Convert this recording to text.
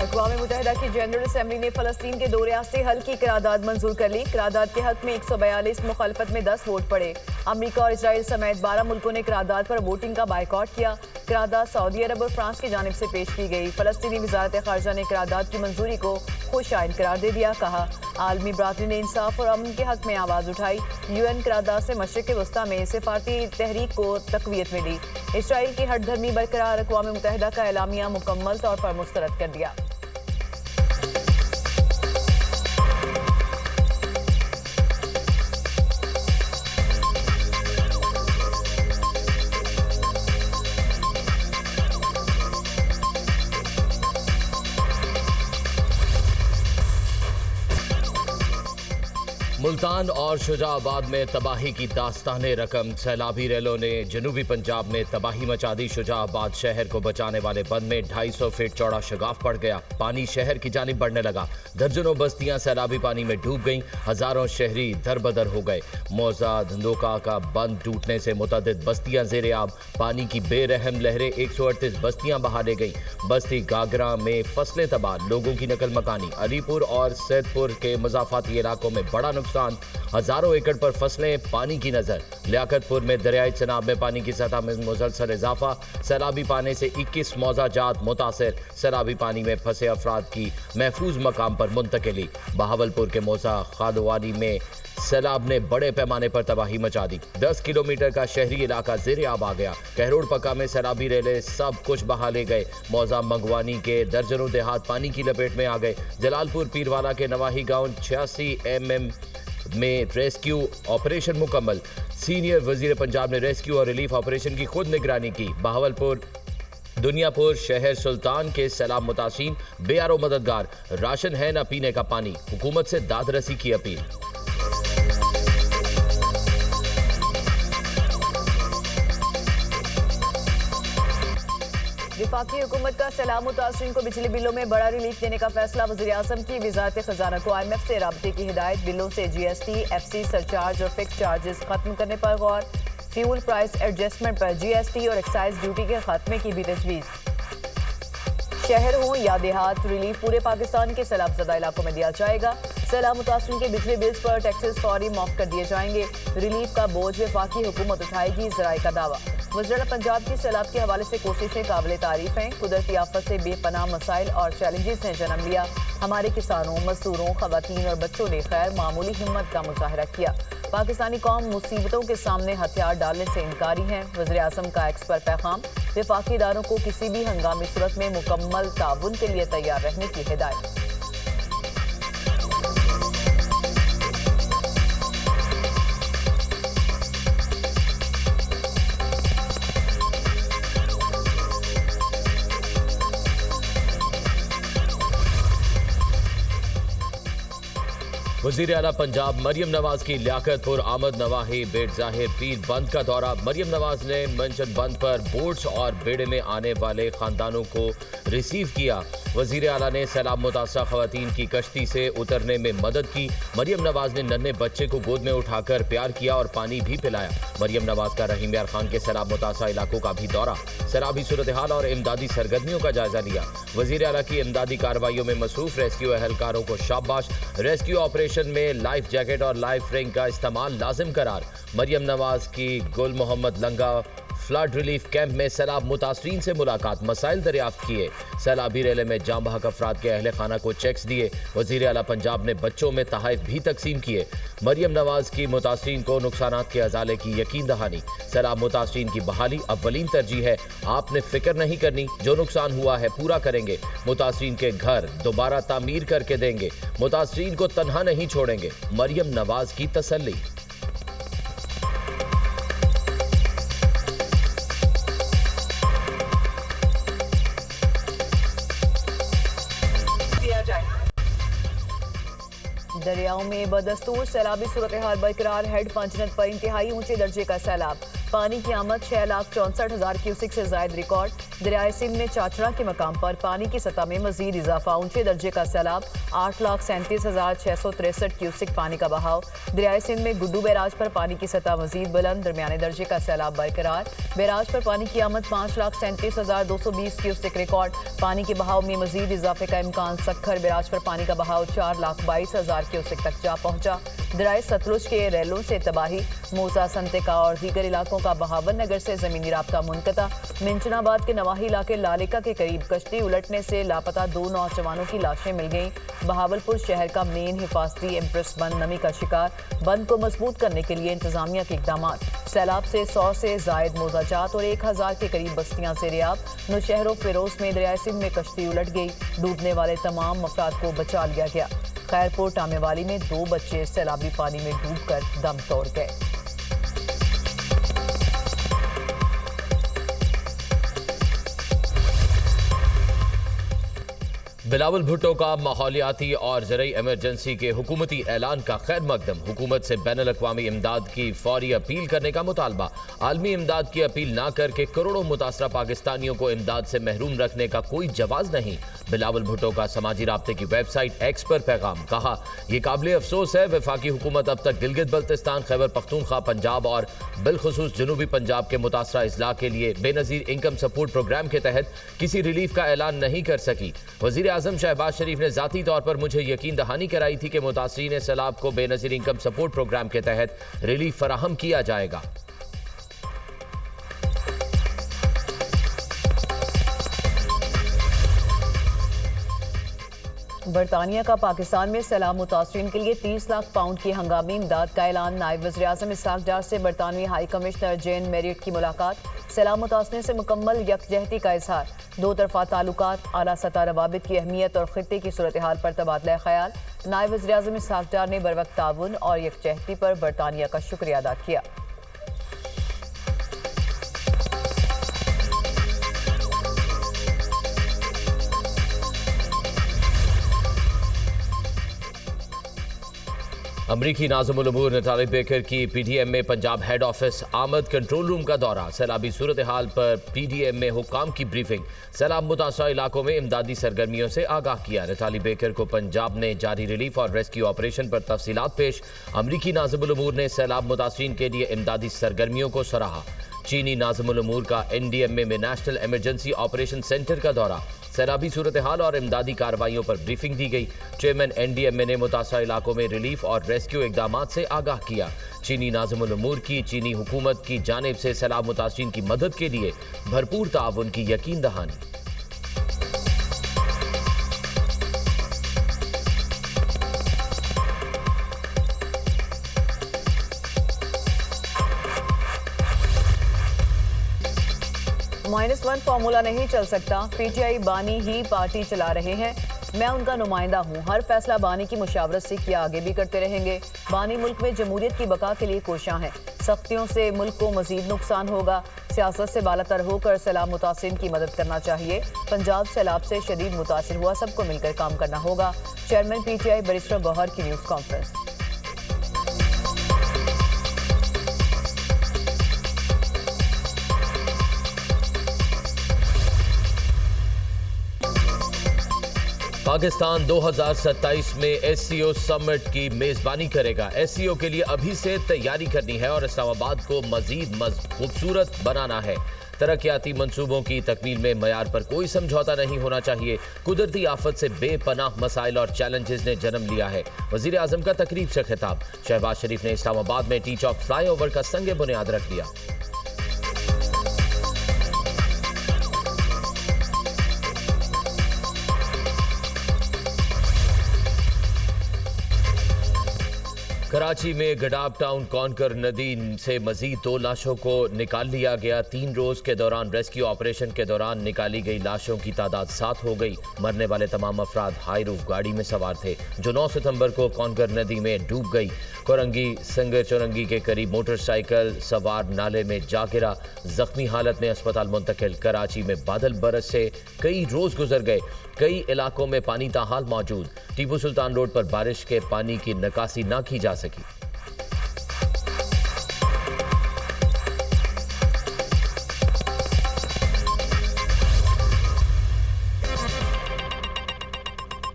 अक़वाम मुत्तहिदा की general assembly ने फ़लस्तीन के 2 रियासती हल की करारदाद मंजूर कर ली। करारदाद के हक में 142, मुखालफत में 10 वोट पड़े। अमरीका और इसराइल समेत 12 मुल्कों ने करारदाद पर वोटिंग का बायकॉट किया। करारदाद सऊदी अरब और फ्रांस की जानिब से पेश की गई। फ़लस्तीनी वज़ारत ख़ारजा ने करारदाद की मंजूरी को खुश आइन करार दे दिया। कहा, आलमी बरादरी ने इंसाफ और अमन के हक में आवाज़ उठाई। UN करारदाद से मशरिक़ वस्ता में सिफारती तहरीक को तक़वियत मिली। इसराइल की हठधर्मी बरकरार, अक़वाम मुत्तहिदा का एलामिया मुकम्मल तौर पर मुस्तरद कर दिया। मुल्तान और शुजाबाद में तबाही की दास्ताने रकम। सैलाबी रेलों ने जनूबी पंजाब में तबाही मचा दी। शुजाबाद शहर को बचाने वाले बंद में 250 फीट चौड़ा शगाफ पड़ गया। पानी शहर की जानिब बढ़ने लगा। दर्जनों बस्तियां सैलाबी पानी में डूब गईं। हजारों शहरी दरबदर हो गए। मौजा धंधोका का बंद टूटने से मुतअद्दिद बस्तियां ज़ेरे आब। पानी की बेरहम लहरें 138 बस्तियां बहा ले गईं। बस्ती गागरा में फसलें तबाह, लोगों की नकल मकानी। अलीपुर और सैदपुर के मज़ाफ़ाती इलाकों में बड़ा नुकसान। हजारों एकड़ पर फसलें पानी की नजर। लियाकतपुर में दरियाई चनाब में पानी की सतह में मुसलसल इजाफा। सैलाबी पानी से 21 मौजा जात मुतासिर। सैलाबी पानी में फंसे अफराद की महफूज मकाम पर मुंतकिली। बहावलपुर के मौजा खादवानी में सैलाब ने बड़े पैमाने पर तबाही मचा दी। 10 किलोमीटर का शहरी इलाका ज़ेरे आब आ गया। कहरोड़ पक्का में सैलाबी रेले सब कुछ बहा ले गए। मौजा मंगवानी के दर्जनों देहात पानी की लपेट में आ गए। जलालपुर पीरवाला के नवाही गांव 86 mm में रेस्क्यू ऑपरेशन मुकम्मल। सीनियर वजीर पंजाब ने रेस्क्यू और रिलीफ ऑपरेशन की खुद निगरानी की। बहावलपुर दुनियापुर शहर सुल्तान के सैलाब मुतासिन बेआरो मददगार। राशन है न पीने का पानी। हुकूमत से दादरसी की अपील। वफाकी हुकूमत का सैलाब मुतासरीन को बिजली बिलों में बड़ा रिलीफ देने का फैसला। वज़ीर-ए-आज़म की वज़ारत खजाना को IMF से राब्ते की हिदायत। बिलों से GST, FC सरचार्ज और फिक्स चार्जेस खत्म करने पर गौर। फ्यूल प्राइस एडजस्टमेंट पर GST और एक्साइज ड्यूटी के खात्मे की भी तजवीज़। शहर हो या देहात, रिलीफ पूरे पाकिस्तान के सैलाब ज़दा इलाकों में दिया जाएगा। सैलाब मुतासरीन के बिजली बिल्स पर टैक्सेस फौरी माफ कर दिए जाएंगे। रिलीफ का बोझ वफाकी हुकूमत उठाएगी, ज़राए का दावा। वज़ीर पंजाब की सैलाब के हवाले से कोशिशें काबिल तारीफ हैं। कुदरती आफत से बेपनाह मसाइल और चैलेंजेस ने जन्म लिया। हमारे किसानों, मजदूरों, खवातीन और बच्चों ने खैर मामूली हिम्मत का मुजाहरा किया। पाकिस्तानी कौम मुसीबतों के सामने हथियार डालने से इनकारी है। वज़ीर-ए-आज़म का एक्स पर पैगाम। वफाकी इदारों को किसी भी हंगामी सूरत में मुकम्मल ताउन के लिए तैयार रहने की हिदायत। वज़ीर आला पंजाब मरियम नवाज की लियाकतपुर आमद नवाही बेट ज़ाहिर पीर बंद का दौरा। मरियम नवाज ने मेंशन बंद पर बोट्स और बेड़े में आने वाले खानदानों को रिसीव किया। वज़ीर आला ने सैलाब मुतासरा खवातीन की कश्ती से उतरने में मदद की। मरियम नवाज ने नन्हे बच्चे को गोद में उठाकर प्यार किया और पानी भी पिलाया। मरियम नवाज का रहीम यार खान के सैलाब मुतासरा इलाकों का भी दौरा। सैलाबी सूरत हाल और इमदादी सरगर्मियों का जायजा लिया। वज़ीर आला की इमदादी कार्रवाइयों में मसरूफ रेस्क्यू अहलकारों को शाबाश। रेस्क्यू ऑपरेशन में लाइफ जैकेट और लाइफ रिंग का इस्तेमाल लाजिम करार। मरियम नवाज की गुल मोहम्मद लंगा फ्लड रिलीफ कैंप में सैलाब मुतासरीन से मुलाकात, मसाइल दरियाफ्त किए। सैलाबी रेले में जाम बहक अफराद के अहले खाना को चेक्स दिए। वज़ीर आला पंजाब ने बच्चों में तहाइफ भी तकसीम किए। मरियम नवाज की मुतासरीन को नुकसानात के अजाले की यकीन दहानी। सैलाब मुतासरीन की बहाली अव्वलीन तरजीह है। आपने फिक्र नहीं करनी, जो नुकसान हुआ है पूरा करेंगे। मुतासरीन के घर दोबारा तामीर करके देंगे। मुतासरीन को तन्हा नहीं छोड़ेंगे। मरियम नवाज की तसल्ली। दरियाओं में बदस्तूर सैलाबी सूरत हाल बरकरार। हेड पंचनद पर इंतहाई ऊंचे दर्जे का सैलाब। पानी की आमद 6,64,000 क्यूसिक से जायद रिकॉर्ड। दरियाए सिंध में चाचड़ा के मकाम पर पानी की सतह में मजीद इजाफा, ऊंचे दर्जे का सैलाब, 8,37,663 क्यूसिक पानी का बहाव। दरियाए सिंध में गुड्डू बैराज पर पानी की सतह मजीद बुलंद, दरमियाने दर्जे का सैलाब बरकरार। बैराज पर पानी की आमद 5,37,220 क्यूसिक रिकॉर्ड, पानी के बहाव में मजीद इजाफे का इम्कान। सक्खर बैराज पर पानी का बहाव 4,22,000 क्यूसिक तक जा पहुंचा। दरियाए सतलुज के रेलों से तबाही, मूसा, संतिका और दीगर इलाकों का बहावन नगर से जमीनी राब्ता मुनक़ता। मिंचनाबाद के नवाही इलाके लालिका के करीब कश्ती उलटने से लापता 2 नौजवानों की लाशें मिल गईं। बहावलपुर शहर का मेन हिफाजती इम्प्रेस बंद नमी का शिकार, बंद को मजबूत करने के लिए इंतजामिया के इकदाम। सैलाब से 100 से जायद मोजाजात और 1000 के करीब बस्तियां सेरियाब। नौशहर फिरोज में दरियाए सिंध में कश्ती उलट गई, डूबने वाले तमाम अफराद को बचा लिया गया। खैरपुर टामेवाली में 2 बच्चे सैलाबी पानी में डूबकर दम तोड़ गए। बिलावल भुट्टो का माहौलियाती और ज़रई एमरजेंसी के हुकूमती ऐलान का खैर मकदम, हुकूमत से बैनुल अक़वामी इमदाद की फौरी अपील करने का मुतालबा। आलमी इमदाद की अपील ना करके करोड़ों मुतासरा पाकिस्तानियों को इमदाद से महरूम रखने का कोई जवाज नहीं। बिलावल भुट्टो का समाजी राब्ते की वेबसाइट एक्स पर पैगाम, कहा यह काबिल अफसोस है वफाकी हुकूमत अब तक गिलगित बल्तिस्तान, खैबर पख्तूनख्वा, पंजाब और बिलखुसूस जनूबी पंजाब के मुतासरा अजला के लिए बेनज़ीर इनकम सपोर्ट प्रोग्राम के तहत किसी रिलीफ का ऐलान नहीं कर सकी। वज़ीर आज़म शहबाज शरीफ ने ज़ाती तौर पर मुझे यकीन दहानी कराई थी कि मुतासरीन सैलाब को बेनज़ीर इनकम सपोर्ट प्रोग्राम के तहत रिलीफ फराहम किया जाएगा। बरतानिया का पाकिस्तान में सैलाब मुतासरीन के लिए 30 लाख पाउंड की हंगामी इमदाद का ऐलान। नायब वज़ीर आज़म इसहाक डार से बरतानवी हाई कमिश्नर जेन मेरिट की मुलाकात, सैलाब मुतासरीन से मुकम्मल यकजहती का इजहार। 2 तरफ़ा ताल्लुकात, आला सतह रवाबित की अहमियत और खित्ते की सूरत हाल पर तबादला ख्याल। नायब वज़ीर आज़म इसहाक डार ने बरवक्त ताउन और यकजहती पर बरतानिया का शुक्रिया अदा किया। अमरीकी नाज़िमुल उमूर नताली बेकर की PDM में पंजाब हेड ऑफिस आमद कंट्रोल रूम का दौरा, सैलाबी सूरत हाल पर PDM में हुकाम की ब्रीफिंग, सैलाब मुतासरा इलाकों में इमदादी सरगर्मियों से आगाह किया। नताली बेकर को पंजाब में जारी रिलीफ और रेस्क्यू ऑपरेशन पर तफसीलात पेश। अमरीकी नाज़िमुल उमूर ने सैलाब मुतासरीन के लिए इमदादी सरगर्मियों को सराहा। चीनी नाज़िमुल उमूर का NDMA में नेशनल इमरजेंसी ऑपरेशन सेंटर का दौरा, सैलाबी सूरत हाल और इमदादी कार्रवाइयों पर ब्रीफिंग दी गई। चेयरमैन NDMA ने मुतासरा इलाकों में रिलीफ और रेस्क्यू इकदामात से आगाह किया। चीनी नाज़िमुल उमूर की चीनी हुकूमत की जानिब से सैलाब मुतासरीन की मदद के लिए भरपूर ताउन की यकीन दहानी। -1 फार्मूला नहीं चल सकता, PTI बानी ही पार्टी चला रहे हैं, मैं उनका नुमाइंदा हूँ, हर फैसला बानी की मुशावरत से किया, आगे भी करते रहेंगे। बानी मुल्क में जमहूरियत की बका के लिए कोशां हैं, सख्तियों से मुल्क को मजीद नुकसान होगा। सियासत से बालातर होकर सैलाब मुतासिरीन की मदद करना चाहिए। पंजाब सैलाब से शदीद मुतासिर हुआ, सबको मिलकर काम करना होगा। चेयरमैन PTI बैरिस्टर गौहर की न्यूज़ कॉन्फ्रेंस। पाकिस्तान 2027 में SCO समिट की मेज़बानी करेगा। SCO के लिए अभी से तैयारी करनी है और इस्लामाबाद को मजीद खूबसूरत बनाना है। तरक्याती मंसूबों की तकमील में मयार पर कोई समझौता नहीं होना चाहिए। कुदरती आफत से बेपनाह मसाइल और चैलेंजेस ने जन्म लिया है। वज़ीर आज़म का तकरीब से खिताब, शहबाज शरीफ ने इस्लामाबाद में टी चौक फ्लाईओवर का संग बुनियाद रख दिया। कराची में गडाब टाउन कॉन्कर नदी से मजीद 2 लाशों को निकाल लिया गया। 3 रोज के दौरान रेस्क्यू ऑपरेशन के दौरान निकाली गई लाशों की तादाद 7 हो गई। मरने वाले तमाम अफराद हाई रूफ गाड़ी में सवार थे जो 9 सितंबर को कॉन्कर नदी में डूब गई। कोरंगी संगर चौरंगी के करीब मोटरसाइकिल सवार नाले में जा गिरा, जख्मी हालत में अस्पताल मुंतकिल। कराची में बादल बरस से कई रोज गुजर गए, कई इलाकों में पानी ताहाल मौजूद। टीपू सुल्तान रोड पर बारिश के पानी की निकासी ना की जा सकी।